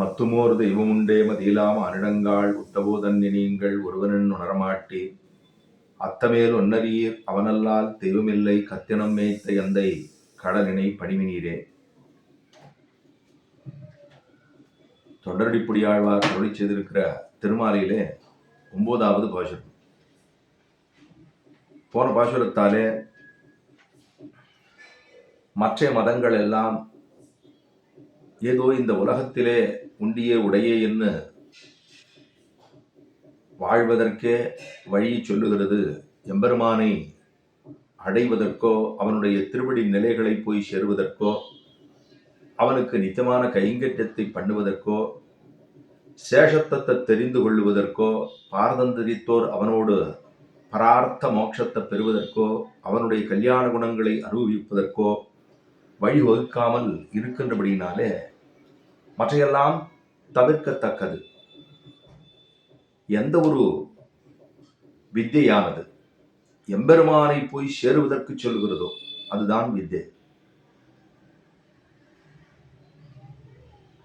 மத்துமோர் தெய்வமுண்டே மதியிலாம் அனிடங்காள் உத்தபோதன் நீங்கள் ஒருவனின் உணரமாட்டே அத்தமேல் ஒன்னரீர் அவனல்லால் தெய்வமில்லை கத்தினம் மேய்த்த எந்தை கடலினை பணிமினீரே. தொண்டரடிப்புடியாழ்வார் அருளி செய்திருக்கிற திருமாலையிலே 9வது பாசுரம். போன பாசுரத்தாலே மற்ற மதங்கள் எல்லாம் ஏதோ இந்த உலகத்திலே உண்டியே உடையே என்று வாழ்வதற்கே வழி சொல்லுகிறது. எம்பெருமானை அடைவதற்கோ அவனுடைய திருவடி நிலைகளை போய் சேருவதற்கோ அவனுக்கு நித்தியமான கைங்கரியத்தை பண்ணுவதற்கோ சேஷத்தத்தை தெரிந்து கொள்ளுவதற்கோ பாரதந்தரித்தோர் அவனோடு பரார்த்த மோட்சத்தை பெறுவதற்கோ அவனுடைய கல்யாண குணங்களை அனுபவிப்பதற்கோ வழி வகுக்காமல் இருக்கின்றபடினாலே மற்றையெல்லாம் தவிர்க்கத்தக்கது. எந்த ஒரு வித்தையானது எம்பெருமானை போய் சேருவதற்கு சொல்லுகிறதோ அதுதான் வித்தை.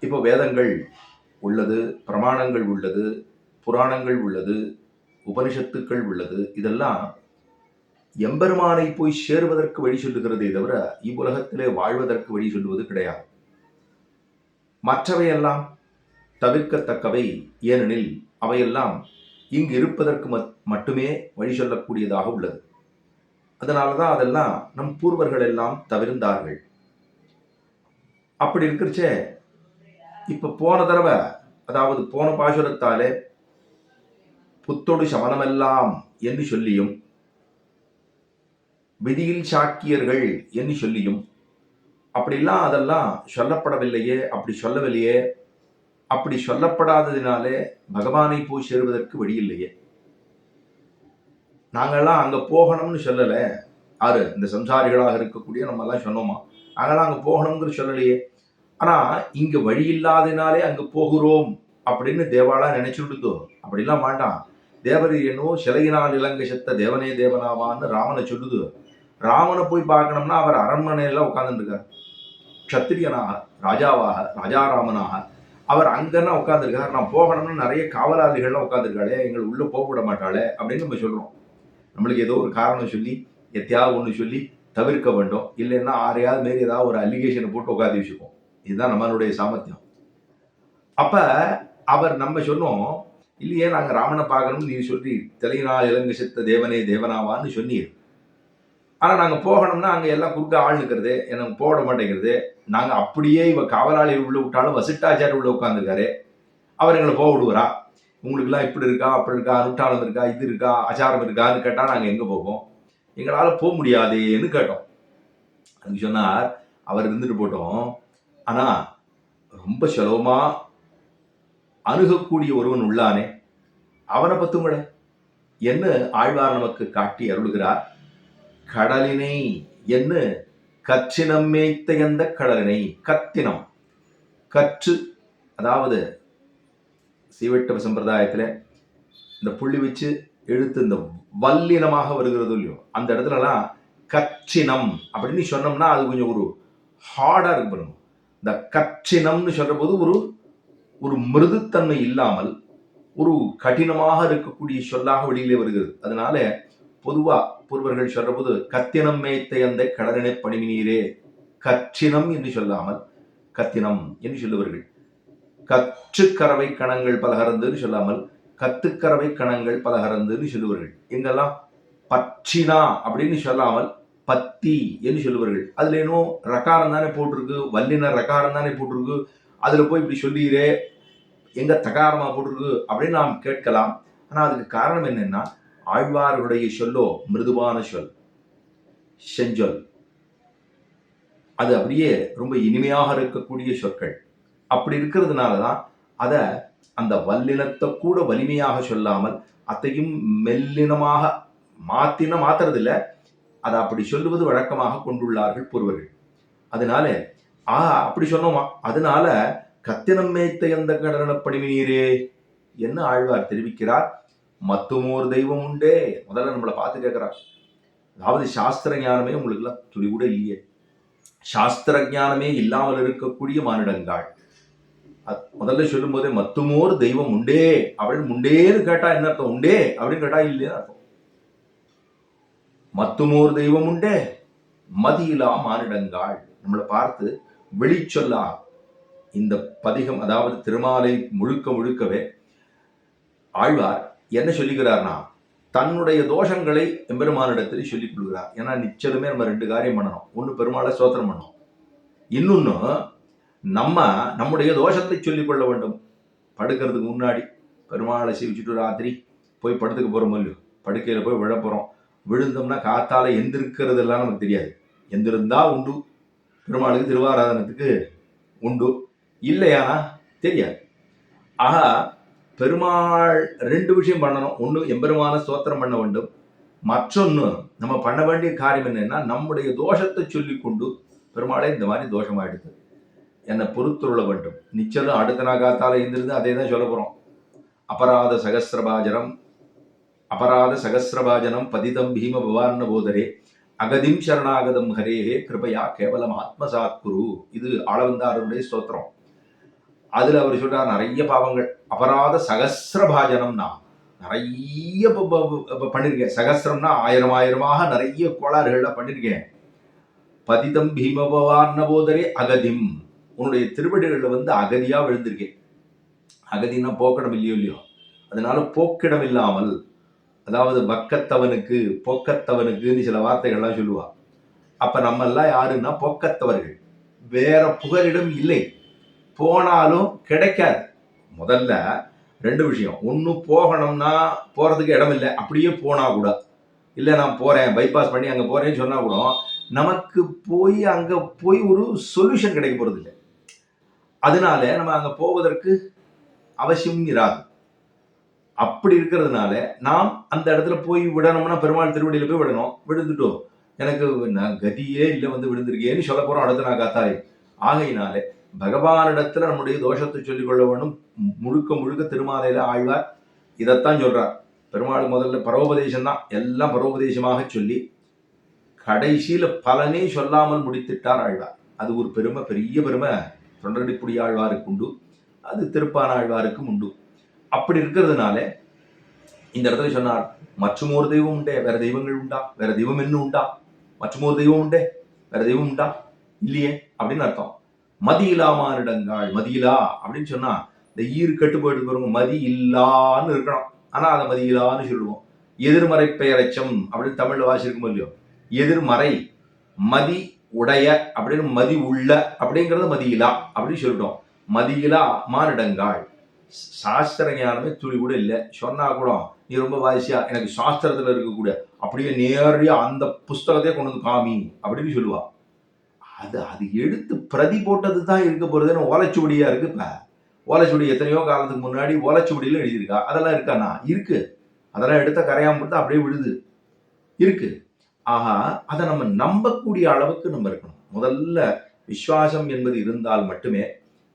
இப்போ வேதங்கள் உள்ளது, பிரமாணங்கள் உள்ளது, புராணங்கள் உள்ளது, உபனிஷத்துக்கள் உள்ளது. இதெல்லாம் எம்பெருமானை போய் சேருவதற்கு வழி சொல்லுகிறதே தவிர இவ்வுலகத்திலே வாழ்வதற்கு வழி சொல்லுவது கிடையாது. மற்றவையெல்லாம் தவிர்க்கத்தக்கவை. ஏனெனில் அவையெல்லாம் இங்கு இருப்பதற்கு மட்டுமே வழி சொல்லக்கூடியதாக உள்ளது. அதனாலதான் அதெல்லாம் நம் பூர்வர்கள் எல்லாம் தவிர்ந்தார்கள். அப்படி இருக்கிறச்சே இப்ப போன தடவை, அதாவது போன பாசுரத்தாலே புத்தொடு சமணமெல்லாம் என்று சொல்லியும் விதியில் சாக்கியர்கள் என்று சொல்லியும் அப்படிலாம் அதெல்லாம் சொல்லப்படவில்லையே, அப்படி சொல்லவில்லையே. அப்படி சொல்லப்படாததினாலே பகவானை போய் சேருவதற்கு வழி இல்லையே. நாங்கள்லாம் அங்க போகணும்னு சொல்லல. யாரு இந்த சம்சாரிகளாக இருக்கக்கூடிய நம்ம எல்லாம் சொன்னோமா? நாங்களாம் அங்க போகணுங்கிற சொல்லலையே. ஆனா இங்க வழி இல்லாததினாலே அங்க போகிறோம் அப்படின்னு தேவாலா நினைச்சுடுதோ. அப்படிலாம் வேண்டாம். தேவரி என்னோ சிலையினால் இலங்கை செத்த தேவனே தேவனாவான்னு ராமனை சொல்லுது. ராமனை போய் பார்க்கணும்னா அவர் அரண்மனையில உட்கார்ந்துட்டு இருக்கார். க்ஷத்திரியனாக, ராஜாவாக, ராஜாராமனாக அவர் அங்கன்னா உட்காந்துருக்காரு. நான் போகணும்னு நிறைய காவலாளிகள்லாம் உட்காந்துருக்காளே, எங்களை உள்ள போக விட மாட்டாளே அப்படின்னு நம்ம சொல்றோம். நம்மளுக்கு ஏதோ ஒரு காரணம் சொல்லி எத்தையாவது ஒன்று சொல்லி தவிர்க்க வேண்டும். இல்லைன்னா ஆரையாவது மாரி ஏதாவது ஒரு அலிகேஷனை போட்டு உட்காந்து வச்சுப்போம். இதுதான் நம்மளுடைய சாமர்த்தியம். அப்ப அவர் நம்ம சொன்னோம், இல்லையே நாங்க ராமனை பார்க்கணும்னு நீ சொல்லி தெளினால் இலங்கை செத்த தேவனே தேவனாவான்னு சொன்னீர். ஆனா நாங்க போகணும்னா அங்க எல்லாம் குறுக்க ஆள் நிற்கிறது, எனக்கு போட மாட்டேங்கிறது. நாங்க அப்படியே இவ காவலாளி உள்ள விட்டாலும் வசிட்டாச்சாரி உள்ள உட்காந்துருக்காரு, அவர் எங்களை போக விடுவாரா? உங்களுக்கு எல்லாம் இப்படி இருக்கா, அப்படி இருக்கா, அனுஷ்டானம் இருக்கா, இது இருக்கா, ஆச்சாரம் இருக்கான்னு கேட்டா நாங்க எங்க போவோம்? எங்களால போக முடியாதேன்னு கேட்டோம். அதுக்கு சொன்னார், அவர் இருந்துட்டு போட்டோம், ஆனா ரொம்ப சுலபமா அணுகக்கூடிய ஒருவன் உள்ளானே, அவனை பத்துங்களே என்ன ஆழ்வார் நமக்கு காட்டி அருளுகிறார். கடலினை என்று கற்றினம் மேய்த்த எந்த கடலினை. கத்தினம் கற்று, அதாவது சீவெட்ட சம்பிரதாயத்துல இந்த புள்ளி வச்சு எழுத்து இந்த வல்லினமாக வருகிறது இல்லையோ, அந்த இடத்துலலாம் கற்றினம் அப்படின்னு சொன்னோம்னா அது கொஞ்சம் ஒரு ஹார்டா இருக்கு பாருங்க. இந்த கற்றினம்னு சொல்ற போது ஒரு மிருதுத்தன்மை இல்லாமல் ஒரு கடினமாக இருக்கக்கூடிய சொல்லாக வெளியிலே வருகிறது. அதனால பொதுவா பூர்வர்கள் சொல்ற போது கத்தினம் மேய்த்த அந்த கடலினை பணிமினீரே, கற்றினம் என்று சொல்லாமல் கத்தினம் என்று சொல்லுவார்கள். கற்றுக்கறவை கணங்கள் பலகரந்துன்னு சொல்லாமல் கத்துக்கறவை கணங்கள் பலகரந்துன்னு சொல்லுவார்கள். எங்கெல்லாம் பற்றினா அப்படின்னு சொல்லாமல் பத்தி என்று சொல்லுவார்கள். அதுல இன்னும் ரகாரம் தானே போட்டிருக்கு, வல்லினர் ரகாரம் தானே போட்டிருக்கு, அதுல போய் இப்படி சொல்லீரே எங்க தகாரமா போட்டிருக்கு அப்படின்னு நாம் கேட்கலாம். ஆனா அதுக்கு காரணம் என்னன்னா, ஆழ்வார்களுடைய சொல்லோ மிருதுவான சொல், செஞ்சொல். அது அப்படியே ரொம்ப இனிமையாக இருக்கக்கூடிய சொற்கள். அப்படி இருக்கிறதுனாலதான் அத அந்த வல்லினத்தை கூட வலிமையாக சொல்லாமல் அத்தையும் மெல்லினமாக மாத்துறதில்ல, அதை அப்படி சொல்லுவது வழக்கமாக கொண்டுள்ளார்கள் பூர்வர்கள். அதனால அப்படி சொன்னோமா, அதனால கத்தினம் மேய்த்த எந்த கடலன பணிமினீரே என்ன ஆழ்வார் தெரிவிக்கிறார். மத்துமோர் தெய்வம் உண்டே. முதல்ல நம்மளை பார்த்து கேட்கிறார், அதாவது சாஸ்திர ஞானமே உங்களுக்கு எல்லாம் துளி கூட இல்லையே. சாஸ்திர ஞானமே இல்லாமல் இருக்கக்கூடிய மானிடங்கள் முதல்ல சொல்லும் போதே மத்துமோர் தெய்வம் உண்டே அப்படின்னு உண்டேன்னு கேட்டா என்ன அர்த்தம்? உண்டே அப்படின்னு கேட்டா இல்லையா அர்த்தம். மத்துமோர் தெய்வம் உண்டே மதியிலா மானிடங்காள். நம்மளை பார்த்து வெளிச்சொல்லா இந்த பதிகம், அதாவது திருமாலை முழுக்க முழுக்கவே ஆழ்வார் என்ன சொல்லுகிறார்னா, தன்னுடைய தோஷங்களை எம்பெருமானிடத்தில் சொல்லிக் கொள்கிறார். ஏன்னா நிச்சயமே நம்ம 2 காரியம் பண்ணணும். ஒன்று பெருமாளை ஸ்தோத்திரம் பண்ணணும், இன்னொன்னு நம்முடைய தோஷத்தை சொல்லிக் கொள்ள வேண்டும். படுக்கிறதுக்கு முன்னாடி பெருமாளை சிவிச்சுட்டு ராத்திரி போய் படுத்துக்க போறோம் இல்லையோ, படுக்கையில போய் விழ போறோம். விழுந்தோம்னா காத்தால எந்திருக்கிறது எல்லாம் நமக்கு தெரியாது. எந்திருந்தா உண்டு, பெருமாளுக்கு திருவாராதனத்துக்கு உண்டு, இல்லையானா தெரியாது. ஆக பெருமாள் 2 விஷயம் பண்ணணும். ஒன்று எம்பெருமான ஸ்தோத்திரம் பண்ண வேண்டும், மற்றொன்று நம்ம பண்ண வேண்டிய காரியம் என்னன்னா, நம்முடைய தோஷத்தை சொல்லிக் கொண்டு பெருமாளே இந்த மாதிரி தோஷமாயிடுது, என்னை பொறுத்துருள வேண்டும். நிச்சயம் அடுத்த நாள் காத்தால எழுந்திருந்து அதே தான் சொல்ல போறோம். அபராத சகசிரபாஜனம் பதிதம் பீம பவார்ண போதரே அகதிம் சரணாகதம் ஹரேஹே கிருபையா கேவலம் ஆத்மசாத் குரு. இது ஆளவந்தாருடைய ஸ்தோத்திரம். அதுல அவர் சொல்றார் நிறைய பாவங்கள். அபராத சகசிரபாஜனம்னா நிறைய பண்ணிருக்கேன். சகசிரம்னா 1000 நிறைய கோளாறுகள்ல பண்ணிருக்கேன். பதிதம் பீம பவார்ண போதரே அகதிம், உன்னுடைய திருவடிகளில் அகதியா விழுந்திருக்கேன். அகதினா போக்கிடம் இல்லையோ, அதனால போக்கிடம் இல்லாமல், அதாவது பக்கத்தவனுக்கு பொக்கத்தவனுக்குன்னு சில வார்த்தைகள்லாம் சொல்லுவா. அப்ப நம்ம எல்லாம் யாருன்னா பொக்கத்தவர்கள். வேற புகலிடம் இல்லை, போனாலும் கிடைக்காது. முதல்ல 2 விஷயம். ஒன்று, போகணும்னா போறதுக்கு இடம் இல்லை, அப்படியே போனா கூட இல்லை நான் போறேன் பைபாஸ் பண்ணி அங்கே போறேன்னு சொன்னா கூட நமக்கு அங்கே போய் ஒரு சொல்யூஷன் கிடைக்க போறது இல்லை. அதனால நம்ம அங்கே போவதற்கு அவசியம் இராது. அப்படி இருக்கிறதுனால நாம் அந்த இடத்துல போய் விடணும்னா பெருமாள் திருவடியில போய் விடணும். விழுந்துட்டோம், எனக்கு நான் கதியே இல்லை விழுந்திருக்கேன்னு சொல்ல போறோம் அடுத்த நான் காத்தாலே. ஆகையினாலே பகவானிடத்துல நம்முடைய தோஷத்தை சொல்லிக் கொள்ள வேண்டும். முழுக்க திருமாலையில ஆழ்வார் இதைத்தான் சொல்றார். பெருமாள் முதல்ல பரோபதேசம் தான், எல்லாம் பரோபதேசமாக சொல்லி கடைசியில பலனே சொல்லாமல் முடித்திட்டார் ஆழ்வார். அது ஒரு பெருமை, பெரிய பெருமை தொண்டரடிப்புடி ஆழ்வாருக்கு உண்டு, அது திருப்பான ஆழ்வாருக்கும் உண்டு. அப்படி இருக்கிறதுனால இந்த இடத்துல சொன்னார், மற்றும் ஒரு தெய்வம் உண்டே, வேற தெய்வங்கள் உண்டா? வேற தெய்வம் என்ன உண்டா? மற்றும் ஒரு தெய்வம் உண்டே, வேற தெய்வம் உண்டா? இல்லையே அப்படின்னு அர்த்தம். மதியிலாமானிடங்காள். மதியிலா அப்படின்னு சொன்னா இந்த கட்டு போயிட்டு பாருங்க, மதி இல்லான்னு இருக்கணும், ஆனா அதை மதியிலான்னு சொல்லுவோம். எதிர்மறை பெயரச்சம் அப்படின்னு தமிழ்ல வாசிருக்கும் இல்லையோ, எதிர்மறை மதி உடைய அப்படின்னு மதி உள்ள அப்படிங்கிறது மதியிலா அப்படின்னு சொல்லிட்டோம். மதியிலா மானிடங்காள். சாஸ்திர ஞானமே துளி கூட இல்லை. சொன்னா கூட நீ ரொம்ப வாசியா, எனக்கு சாஸ்திரத்துல இருக்கக்கூடிய அப்படியே நேரடியா அந்த புஸ்தகத்தையே கொண்டு வந்து காமி அப்படின்னு சொல்லுவா. அது எடுத்து பிரதி போட்டது தான் இருக்க போறதுன்னு ஓலைச்சுவடியா இருக்கு. இப்ப ஓலைச்சுவடி எத்தனையோ காலத்துக்கு முன்னாடி ஓலைச்சுவடியில எழுதியிருக்கா, அதெல்லாம் இருக்கானா? இருக்கு. அதெல்லாம் எடுத்த கரையாம போட்டு அப்படியே விடுது, இருக்கு. ஆஹா, அதை நம்ம நம்பக்கூடிய அளவுக்கு நம்ம இருக்கணும். முதல்ல விசுவாசம் என்பது இருந்தால் மட்டுமே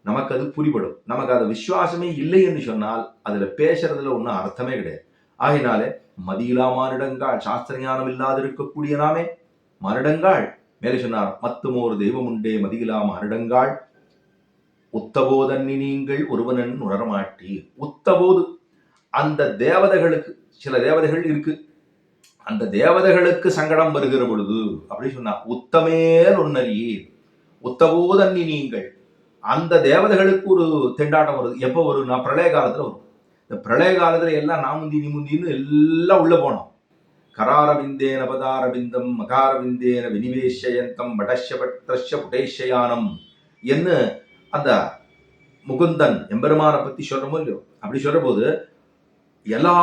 நமக்கு அது புரிபடும். நமக்கு அது விசுவாசமே இல்லை என்று சொன்னால் அதுல பேசுறதுல ஒன்றும் அர்த்தமே கிடையாது. ஆகினாலே மதியிலா மானிடங்காள், சாஸ்திர ஞானம் இல்லாது இருக்கக்கூடிய நாமே மானிடங்காள். மேலே சொன்னார், மத்துமோர் தெய்வம் உண்டே மதியிலா மானிடங்காள், உத்தபோதன்னி நீங்கள் ஒருவனன் உணரமாட்டி. உத்தபோது அந்த தேவதைகளுக்கு, சில தேவதைகள் இருக்கு, அந்த தேவதைகளுக்கு சங்கடம் வருகிற பொழுது அப்படி சொன்னா, உத்தமேல் ஒன்னறியீர் உத்தபோதன்னி நீங்கள். அந்த தேவதைகளுக்கு ஒரு திண்டாட்டம் வருது. எப்போ வரும்? நான் பிரளய காலத்துல வரும். இந்த பிரளய காலத்துல எல்லாம் நாமுந்தி நிமுந்தின்னு எல்லாம் உள்ள போனோம். கராரவிந்தேன பதாரவிந்தம் மகாரவிந்தேன வினிவேஷயந்தம் வடஷ்ய புடேஷயானம் என்று அந்த முகுந்தன் எம்பெருமான பத்தி சொல்றமோ இல்லையோ, அப்படி சொல்ற போது எல்லா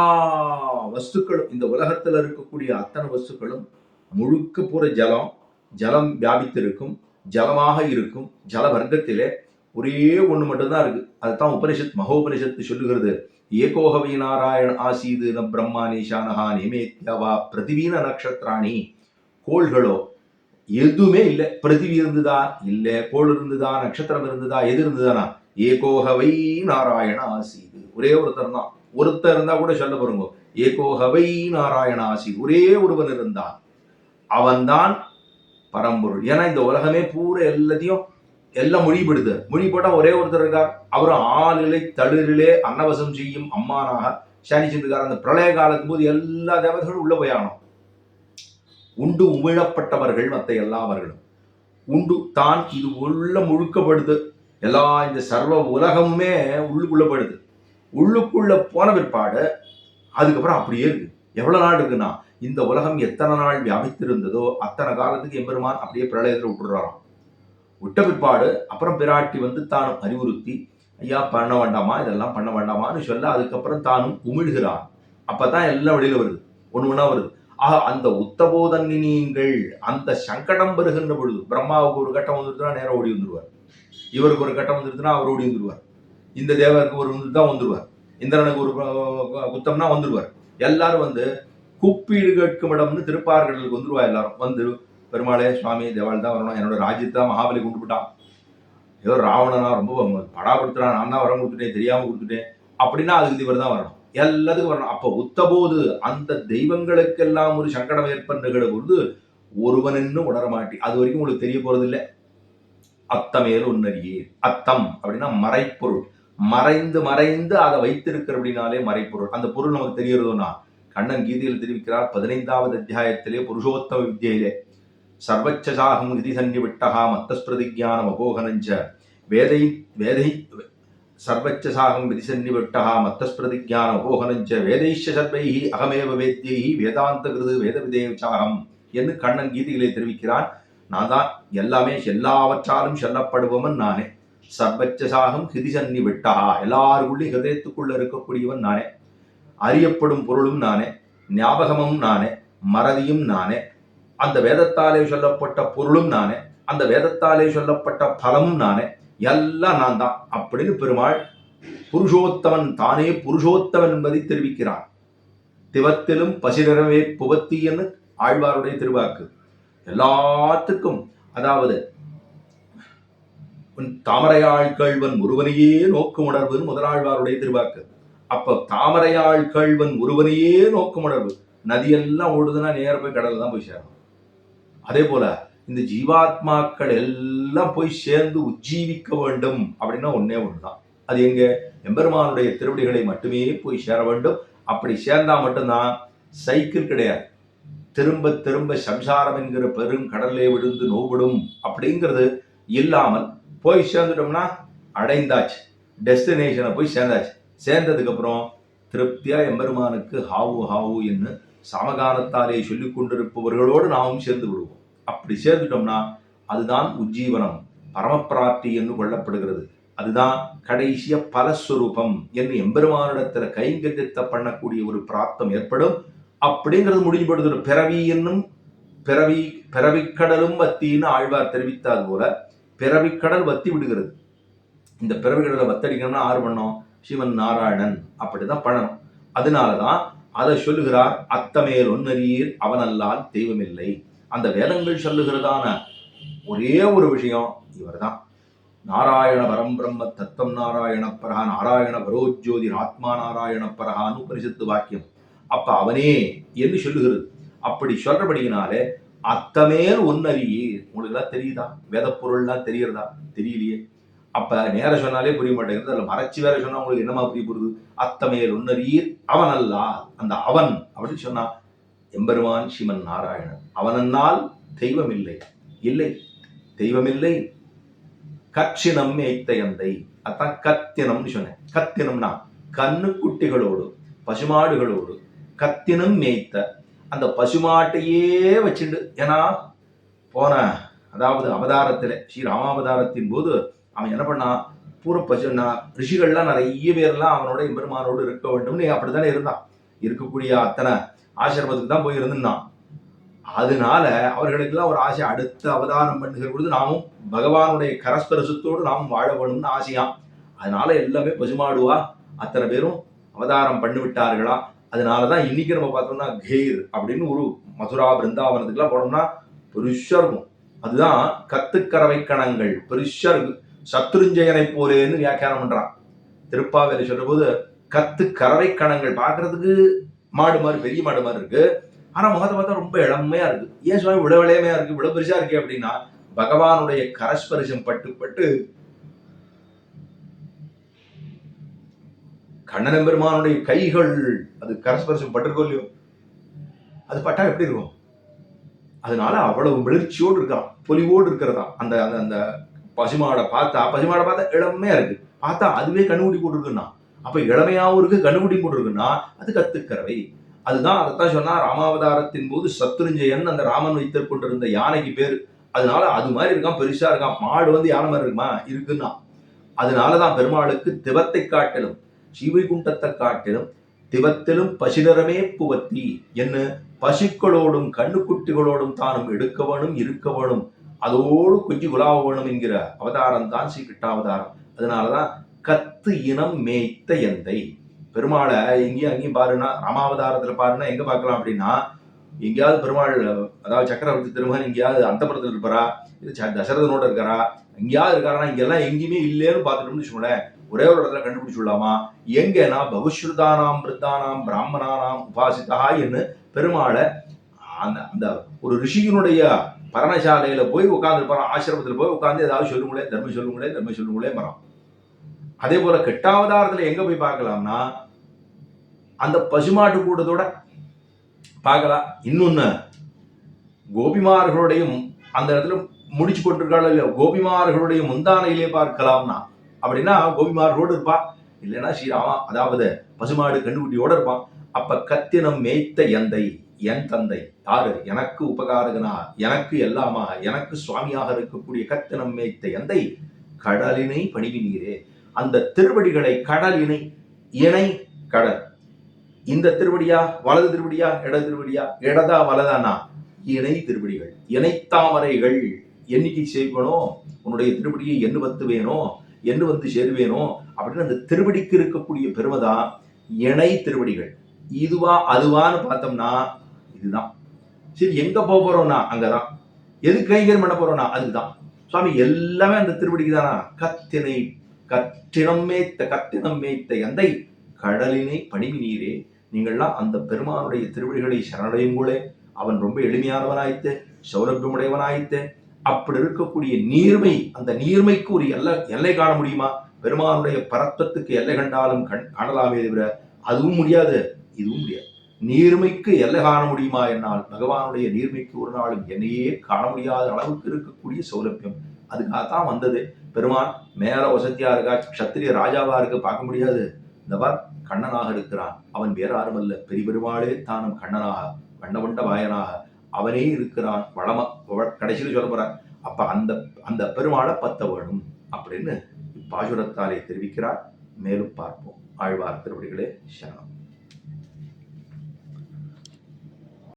வஸ்துக்களும், இந்த உலகத்துல இருக்கக்கூடிய அத்தனை வஸ்துக்களும் முழுக்க பூர ஜலம் வியாபித்திருக்கும், ஜலமாக இருக்கும். ஜல வர்க்கத்திலே ஒரே ஒண்ணு மட்டும்தான் இருக்கு. அதுதான் உபனிஷத், மகோபனிஷத்து சொல்லுகிறது. ஏகோகவை நாராயண ஆசீது ந பிரம்மா நீஷானஹா நேமேத்யாவா பிரதிவீன நட்சத்திராணி. கோள்களோ எதுவுமே இல்லை. பிரதிவி இருந்துதா? இல்லை. கோள் இருந்துதா? நட்சத்திரம் இருந்துதா? எது இருந்துதானா? ஏகோகவை நாராயண ஆசீது. ஒரே ஒருத்தர் தான். ஒருத்தர் இருந்தா கூட சொல்ல பாருங்க, ஏகோகவை நாராயண ஆசீது. ஒரே ஒருவன் இருந்தான், அவன்தான் பரம்பொருள். ஏன்னா இந்த உலகமே பூரா எல்லாத்தையும் எல்லாம் மொழிபடுது. மொழி போட்டா ஒரே ஒருத்தர் இருக்கார். அவரும் ஆளிலை தளிரிலே அன்னவசம் செய்யும் அம்மானாக சனிச்சுட்டு இருக்கார். அந்த பிரளய காலத்தும் போது எல்லா தேவதைகளும் உள்ள போயாகணும். உண்டு உமிழப்பட்டவர்கள் மற்ற எல்லாவர்களும் உண்டு தான் இது உள்ள முழுக்கப்படுது. எல்லா இந்த சர்வ உலகமுமே உள்ளுக்குள்ள படுது. உள்ளுக்குள்ள போன பிற்பாடு அதுக்கப்புறம் அப்படியே இருக்கு. எவ்வளவு நாள் இருக்குன்னா, இந்த உலகம் எத்தனை நாள் வியாபித்திருந்ததோ அத்தனை காலத்துக்கு எம்பெருமான் அப்படியே பிரளயத்தில் விட்டுறாராம். விட்ட பிற்பாடு அப்புறம் பிராட்டி வந்து தானும் அறிவுறுத்தி, ஐயா பண்ண வேண்டாமா, இதெல்லாம் பண்ண வேண்டாமான்னு சொல்ல அதுக்கப்புறம் தானும் உமிழ்கிறான். அப்பதான் எல்லாம் வெளியில வருது, ஒண்ணு ஒண்ணா வருது. ஆக அந்த உத்தபோதன்னினீங்கள் அந்த சங்கடம் வருகின்ற பொழுது பிரம்மாவுக்கு ஒரு கட்டம் வந்துருச்சுன்னா நேரம் ஓடி வந்துருவார். இவருக்கு ஒரு கட்டம் வந்துருச்சுன்னா அவர் ஓடி வந்துருவார். இந்த தேவருக்கு ஒரு வந்துதான் வந்துருவார். இந்திரனுக்கு ஒரு குத்தம்னா வந்துருவார். எல்லாரும் வந்து கூப்பீடு கேட்கும் இடம்னு திருப்பார்களுக்கு வந்துருவா. எல்லாரும் வந்து பெருமாளே சுவாமி தேவால் தான் வரணும், என்னோட ராஜ்யத்தை மகாபலி கொண்டு போட்டான், ஏதோ ராவணனா ரொம்ப படாபடுத்துறான், நான் தான் வரம் கொடுத்துட்டேன், தெரியாம கொடுத்துட்டேன் அப்படின்னா அதுக்கு இவர் தான் வரணும், எல்லாத்துக்கும் வரணும். அப்ப உத்தபோது அந்த தெய்வங்களுக்கெல்லாம் ஒரு சங்கடம் ஏற்படுகிற பொழுது ஒருவன் இன்னும் உணர மாட்டி, அது வரைக்கும் உங்களுக்கு தெரிய போறது இல்லை. அத்தமேல் உன்னறியே. அத்தம் அப்படின்னா மறைப்பொருள், மறைந்து மறைந்து அதை வைத்திருக்கிற அப்படின்னாலே மறைப்பொருள். அந்த பொருள் நமக்கு தெரியறதுன்னா கண்ணன் கீதையில் தெரிவிக்கிறார் 15வது அத்தியாயத்திலே புருஷோத்தம வித்தியிலே சர்வச்சாகம் விதி சன்னி விட்டகா மத்தஸ்பிரதிஜானம் அபோகனஞ்ச வேதை வேதை சர்வச்சாகம் விதி சன்னி விட்டகா மத்தஸ்பிரதிஜானம் அபோகனஞ்ச வேதைஷ சர்வைஹி அகமேவ வேத்யைஹி வேதாந்த கிருது வேத விதேவச்சாகம் என்று கண்ணன் கீதையிலே தெரிவிக்கிறான். நான் தான் எல்லாமே, எல்லாவற்றாலும் சொல்லப்படுபவன் நானே. சர்வச்சாகம் ஹிதி சன்னி விட்டகா, எல்லாருக்குள்ளே ஹிருதயத்துக்குள்ள இருக்கக்கூடியவன் நானே. அறியப்படும் பொருளும் நானே, ஞாபகமும் நானே, மறதியும் நானே. அந்த வேதத்தாலே சொல்லப்பட்ட பொருளும் நானே, அந்த வேதத்தாலே சொல்லப்பட்ட பலமும் நானே, எல்லாம் நான் தான் அப்படின்னு பெருமாள் புருஷோத்தமன் தானே புருஷோத்தமன் என்பதை தெரிவிக்கிறான். திவத்திலும் பசிரவே புவத்தி என்று ஆழ்வாருடைய திருவாக்கு. எல்லாத்துக்கும் அதாவது தாமரையாள் கள்வன் ஒருவனையே நோக்கும் உணர்வுன்னு முதலாழ்வாருடைய திருவாக்கு. அப்ப தாமரையாள் கள்வன் ஒருவனையே நோக்கும் உணர்வு. நதியெல்லாம் ஓடுதுன்னா நேர போய் கடல் தான் போய் சேரும். அதே போல இந்த ஜீவாத்மாக்கள் எல்லாம் போய் சேர்ந்து உஜ்ஜீவிக்க வேண்டும் அப்படின்னா ஒன்னே ஒண்ணுதான். அது எங்க? எம்பெருமானுடைய திருவடிகளை மட்டுமே போய் சேர வேண்டும். அப்படி சேர்ந்தா மட்டும்தான் சைக்கிள் கிடையாது. திரும்ப திரும்ப சம்சாரம் என்கிற பெரும் கடலே விழுந்து நோவிடும் அப்படிங்கிறது இல்லாமல் போய் சேர்ந்துட்டோம்னா அடைந்தாச்சு, டெஸ்டினேஷனை போய் சேர்ந்தாச்சு. சேர்ந்ததுக்கு அப்புறம் திருப்தியா எம்பெருமானுக்கு ஹாவு ஹாவு என்று சமகானத்தாலே சொல்லிக் கொண்டிருப்பவர்களோடு நாமும் சேர்ந்து விடுவோம். அப்படி சேர்ந்துட்டோம்னா அதுதான் உஜ்ஜீவனம், பரமப்பிராப்தி என்று கொள்ளப்படுகிறது. அதுதான் கடைசிய பலஸ்வரூபம் என்று எம்பெருமானிடத்துல கைங்கரியத்தை பண்ணக்கூடிய ஒரு பிராப்தம் ஏற்படும். அப்படிங்கிறது முடிஞ்சுபடுது. பிறவி என்னும் பிறவிக்கடலும் வத்தின்னு ஆழ்வார் தெரிவித்தாது போல பிறவிக்கடல் வத்தி விடுகிறது. இந்த பிறவிக்கடலை வத்தடிக்கணும்னா ஆறு பண்ணோம், சிவன் நாராயணன் அப்படிதான் பண்ணணும். அதனாலதான் அதை சொல்லுகிறார், அத்தமேல் ஒன்னறியீர் அவனல்லால் தெய்வமில்லை. அந்த வேதங்கள் சொல்லுகிறதான ஒரே ஒரு விஷயம் இவர் தான். நாராயண பரம் பிரம்ம தத்துவம் நாராயண பரஹா, நாராயண பரோஜோதி ஆத்மா நாராயண பரஹான்னு உபனிஷத்து வாக்கியம். அப்ப அவனே என்று சொல்லுகிறது. அப்படி சொல்றபடியினாலே அத்தமேல் ஒன்னறியீர். உங்களுக்கு எல்லாம் தெரியுதா? வேத பொருள்லாம் தெரியறதா? தெரியலையே. அப்ப நேர சொன்னாலே புரிய மாட்டேங்குது, அதுல மறைச்சு வேற சொன்னா உங்களுக்கு என்னமா புரிய போகுது? அத்தமேல் ஒன்னறியீர் அவன் அல்ல. அந்த அவன் அப்படின்னு சொன்னா எம்பெருமான் ஸ்ரீமன் நாராயணன். அவனன்னால் தெய்வம் இல்லை, இல்லை தெய்வமில்லை. கச்சினம் மேய்த்தையந்தை, அதான் கத்தினம்னு சொன்னேன். கத்தினம்னா கண்ணு குட்டிகளோடு பசுமாடுகளோடு கத்தினம் மேய்த்த அந்த பசுமாட்டையே வச்சுண்டு. ஏன்னா போன அதாவது அவதாரத்துல ஸ்ரீராமாவதாரத்தின் போது அவன் என்ன பண்ணான், பூர பசு ரிஷிகள்லாம் நிறைய பேர்லாம் அவனோட எம்பெருமானோடு இருக்க வேண்டும்னு அப்படித்தானே இருந்தான். இருக்கக்கூடிய அத்தனை ஆசிரமத்துக்கு தான் போய் இருந்தான். அதனால அவர்களுக்கெல்லாம் ஒரு ஆசை, அடுத்த அவதாரம் பண்ணுகிற பொழுது நாமும் பகவானுடைய கரஸ்பரசத்தோடு நாமும் வாழ வேணும்னு ஆசையாம். அதனால எல்லாமே பசுமாடுவா அத்தனை பேரும் அவதாரம் பண்ணி விட்டார்களா. அதனாலதான் இன்னைக்கு நம்ம பார்த்தோம்னா கெய்ர் அப்படின்னு ஒரு மதுரா பிருந்தாவனத்துக்குலாம் போனோம்னா பெருஷா இருக்கும். அதுதான் கத்துக்கறவை கணங்கள் பெருஷா இருக்கு. சத்ருஞ்சயனை போலேன்னு வியாக்கியானம் பண்றான் திருப்பாவேலை சொல்ற போது. கத்து கறவை கணங்கள் பாக்குறதுக்கு மாடு மாதிரி பெரிய மாடு மாதிரி இருக்கு, ஆனா முகத்தை பார்த்தா ரொம்ப இளமையா இருக்கு. ஏன் சுவாமி இவ்வளவு இளமையா இருக்கு, இவ்வளவு பெருசா இருக்கு அப்படின்னா பகவானுடைய கரஸ்பரிசம் பட்டு பட்டு கண்ணன் பெருமானுடைய கைகள் அது கரஸ்பரிசம் பட்டிருக்கோ இல்லையோ, அது பட்டா எப்படி இருக்கும்? அதனால அவ்வளவு மிளர்ச்சியோடு இருக்கான், பொலிவோடு இருக்கிறதா. அந்த அந்த பசுமாடை பார்த்தா இளமையா இருக்கு, பார்த்தா அதுவே கண்ணுக்குட்டி போட்டிருக்குன்னா, அப்ப இளமையாவும் இருக்கு கண்ணுக்குட்டி போட்டிருக்குன்னா அது கத்துக்கறவை. அதுதான் அதைத்தான் சொன்னா, ராமாவதாரத்தின் போது சத்ருஞ்சயன் அந்த ராமன் வைத்துக் கொண்டிருந்த யானைக்கு பேரு. அதனால அது மாதிரி இருக்கான், பெருசா இருக்கான். மாடு வந்து யானை மாதிரி இருக்குமா? இருக்குன்னா. அதனாலதான் பெருமாளுக்கு திவத்தை காட்டிலும் ஸ்ரீவைகுண்டத்தை காட்டிலும் திவத்திலும் பசிடரமே புவத்தி என்ன, பசுக்களோடும் கண்ணுக்குட்டிகளோடும் தானும் எடுக்க வேணும், இருக்க வேணும், அதோடு கொஞ்சம் குலாவ வேணும் என்கிற அவதாரம் தான் ஸ்ரீ கிருஷ்ணாவதாரம். அதனாலதான் கத்து இனம் மேய்த்த எந்தை. பெருமாளை எங்கேயும் அங்கேயும் பாருன்னா, ராமாவதாரத்துல பாருன்னா எங்க பார்க்கலாம் அப்படின்னா, எங்கேயாவது பெருமாள் அதாவது சக்கரவர்த்தி திருமகன் எங்கேயாவது அந்தபுரத்தில் இருப்பாரா, இது தசரதனோட இருக்காரா, எங்கேயாவது இருக்காரா, இங்கெல்லாம் எங்கேயுமே இல்லைன்னு பார்த்துட்டோம்னு வச்சுக்கோங்களேன், ஒரே ஒரு இடத்துல கண்டுபிடிச்சு விடலாமா? எங்கன்னா பகுஸ்ருதானாம் விருத்தானாம் பிராமணானாம் உபாசிதா என்று பெருமாளை அந்த அந்த ஒரு ரிஷியினுடைய பரணசாலையில போய் உட்கார்ந்து இருப்பான், ஆசிரமத்தில் போய் உட்கார்ந்து ஏதாவது சொல்லுங்களே, தர்மம் சொல்லுங்களே மரம். அதே போல கெட்டாவதாரத்துல எங்க போய் பார்க்கலாம்னா, அந்த பசுமாட்டு கூட்டத்தோட பார்க்கலாம். இன்னொன்னு, கோபிமார்களுடைய அந்த இடத்துல முடிச்சு கொண்டிருக்காள் இல்லையா, கோபிமார்களுடைய முந்தானையிலே பார்க்கலாம்னா, அப்படின்னா கோபிமார்களோடு இருப்பா, இல்லைன்னா ஸ்ரீராமா அதாவது பசுமாடு கண்டுகுட்டியோட இருப்பான். அப்ப கத்தினம் மேய்த்த எந்தை, என் தந்தை யாரு? எனக்கு உபகாரகனா, எனக்கு எல்லாமா, எனக்கு சுவாமியாக இருக்கக்கூடிய கத்தினம் மேய்த்த எந்தை கடலினை பணிவி நீரே. அந்த திருவடிகளை கடலினை, இணை கடல், இந்த திருவடியா வலது திருவடியா இடது திருவடியா, இடதா வலதானா, இணை திருவடிகள், இணைத்தாமரைகள் என்னைக்கு செய்வனோ உன்னுடைய திருவடியை எண்ணு பத்து வேணும், எண்ணு வந்து சேருவேனோ அப்படின்னு அந்த திருவடிக்கு இருக்கக்கூடிய பெருமைதான் இணை திருவடிகள். இதுவா அதுவான்னு பார்த்தோம்னா இதுதான். சரி, எங்க போக போறோம்னா அங்கதான். எது கைங்கரியம் பண்ண போறோம்னா அதுதான். சுவாமி எல்லாமே அந்த திருவடிக்கு தானா? கத்தினம் மேய்த்த எந்தை கடலினை பணிவி நீரே. நீங்கள்லாம் அந்த பெருமானுடைய திருவடிகளை சரணடையுங்களே. அவன் ரொம்ப எளிமையானவனாயித்து, சௌலபியமுடையவனாயித்து. அப்படி இருக்கக்கூடிய நீர்மை, அந்த நீர்மைக்கு ஒரு எல்லை காண முடியுமா? பெருமானுடைய பரத்வத்துக்கு எல்லை கண்டாலும் காணலாமே தவிர அதுவும் முடியாது, இதுவும் முடியாது. நீர்மைக்கு எல்லை காண முடியுமா என்னால் பகவானுடைய நீர்மைக்கு ஒரு நாளும் என்னையே காண முடியாத அளவுக்கு இருக்கக்கூடிய சௌலபியம். அதுக்காகத்தான் வந்தது. பெருமான் மேல வசதியா இருக்கா, சத்திரிய ராஜாவா இருக்க பார்க்க முடியாது. இந்த பார் கண்ணனாக இருக்கிறான், அவன் வேற யாரும் அல்ல, பெரிய பெருமாளே தானும் கண்ணனாக வண்ணவண்ட வாயனாக அவனே இருக்கிறான். கடைசியில் சொல்ல போறார். அப்ப அந்த அந்த பெருமாளை பத்த வேணும் அப்படின்னு பாசுரத்தாலே தெரிவிக்கிறார். மேலும் பார்ப்போம். ஆழ்வார் திருவடிகளே சரணம்.